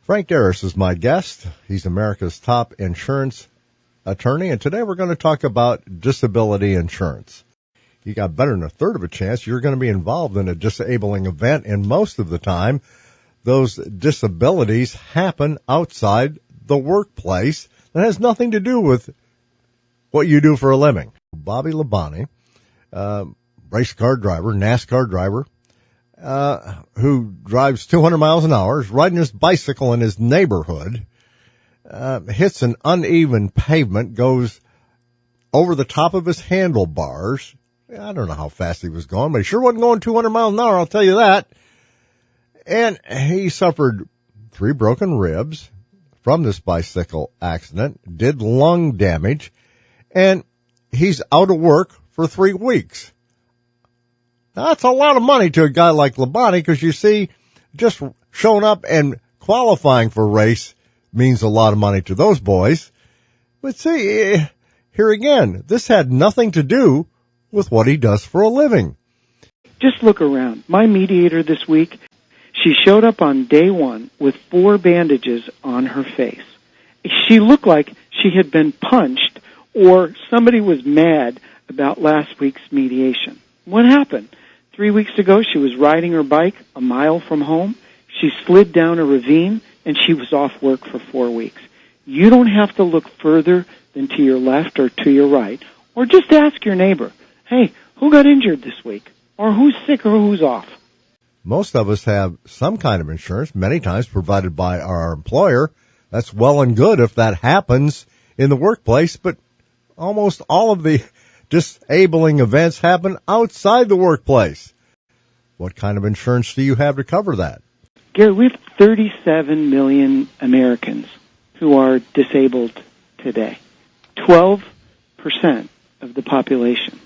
Frank Darris is my guest. He's America's top insurance attorney, and today we're going to talk about disability insurance. You got better than a third of a chance you're going to be involved in a disabling event, and most of the time, those disabilities happen outside the workplace. That has nothing to do with what you do for a living. Bobby Labonte, race car driver, NASCAR driver, who drives 200 miles an hour, is riding his bicycle in his neighborhood, hits an uneven pavement, goes over the top of his handlebars. I don't know how fast he was going, but he sure wasn't going 200 miles an hour, I'll tell you that. And he suffered 3 broken ribs from this bicycle accident, did lung damage, and he's out of work for 3 weeks. That's a lot of money to a guy like Labonte, because you see, just showing up and qualifying for a race means a lot of money to those boys. But see, here again, this had nothing to do with what he does for a living. Just look around. My mediator this week, she showed up on day 1 with 4 bandages on her face. She looked like she had been punched or somebody was mad about last week's mediation. What happened? 3 weeks ago, she was riding her bike a mile from home. She slid down a ravine, and she was off work for 4 weeks. You don't have to look further than to your left or to your right, or just ask your neighbor, hey, who got injured this week? Or who's sick or who's off? Most of us have some kind of insurance, many times provided by our employer. That's well and good if that happens in the workplace, but almost all of the disabling events happen outside the workplace. What kind of insurance do you have to cover that? Gary, we have 37 million Americans who are disabled today. 12% of the population.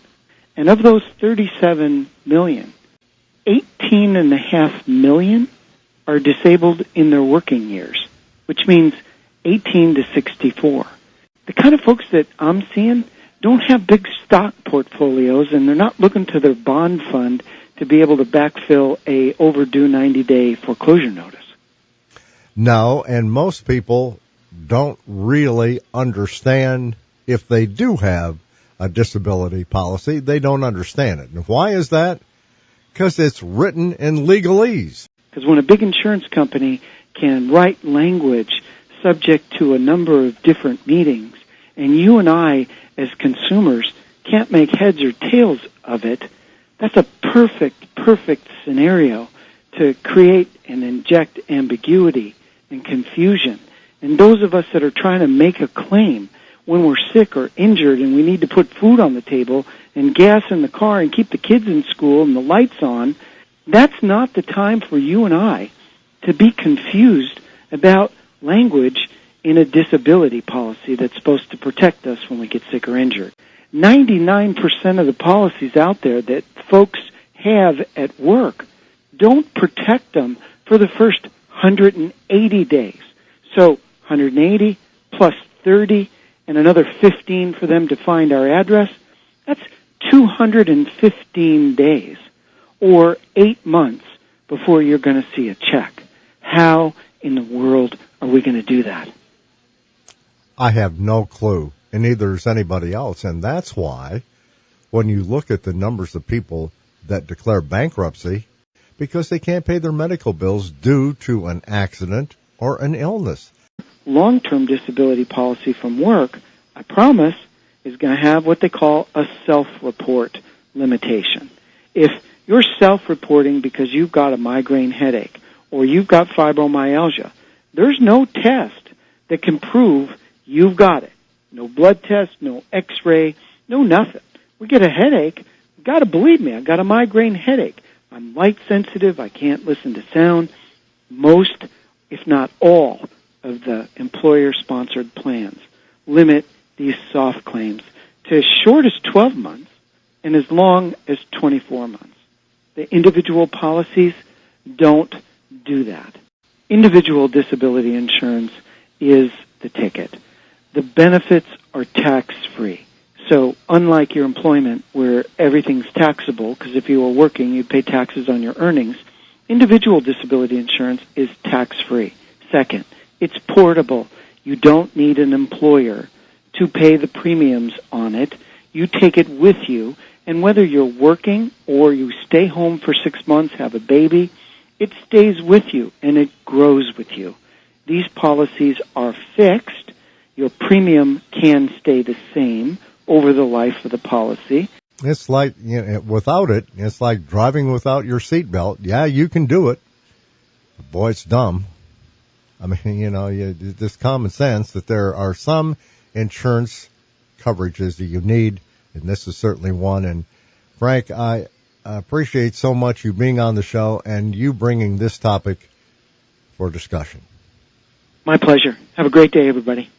And of those 37 million, 18.5 million are disabled in their working years, which means 18 to 64. The kind of folks that I'm seeing don't have big stock portfolios, and they're not looking to their bond fund to be able to backfill a overdue 90-day foreclosure notice. No, and most people don't really understand if they do have a disability policy. They don't understand it. And why is that? Because it's written in legalese. Because when a big insurance company can write language subject to a number of different meetings, and you and I, as consumers, can't make heads or tails of it, that's a perfect scenario to create and inject ambiguity and confusion. And those of us that are trying to make a claim when we're sick or injured and we need to put food on the table and gas in the car and keep the kids in school and the lights on, that's not the time for you and I to be confused about language in a disability policy that's supposed to protect us when we get sick or injured. 99% of the policies out there that folks have at work don't protect them for the first 180 days. So 180 plus 30 and another 15 for them to find our address, that's 215 days or 8 months before you're going to see a check. How in the world are we going to do that? I have no clue, and neither is anybody else, and that's why when you look at the numbers of people that declare bankruptcy because they can't pay their medical bills due to an accident or an illness. Long-term disability policy from work, I promise, is going to have what they call a self-report limitation. If you're self-reporting because you've got a migraine headache or you've got fibromyalgia, there's no test that can prove you've got it. No blood test, no x-ray, no nothing. We get a headache, you got to believe me, I've got a migraine headache. I'm light sensitive, I can't listen to sound. Most, if not all, of the employer-sponsored plans limit these soft claims to as short as 12 months and as long as 24 months. The individual policies don't do that. Individual disability insurance is the ticket. The benefits are tax-free. So unlike your employment where everything's taxable, because if you were working, you'd pay taxes on your earnings, individual disability insurance is tax-free. Second, it's portable. You don't need an employer to pay the premiums on it. You take it with you, and whether you're working or you stay home for 6 months, have a baby, it stays with you and it grows with you. These policies are fixed. Your premium can stay the same over the life of the policy. It's like, without it, it's like driving without your seatbelt. Yeah, you can do it. But boy, it's dumb. I mean, this common sense that there are some insurance coverages that you need, and this is certainly one. And Frank, I appreciate so much you being on the show and you bringing this topic for discussion. My pleasure. Have a great day, everybody.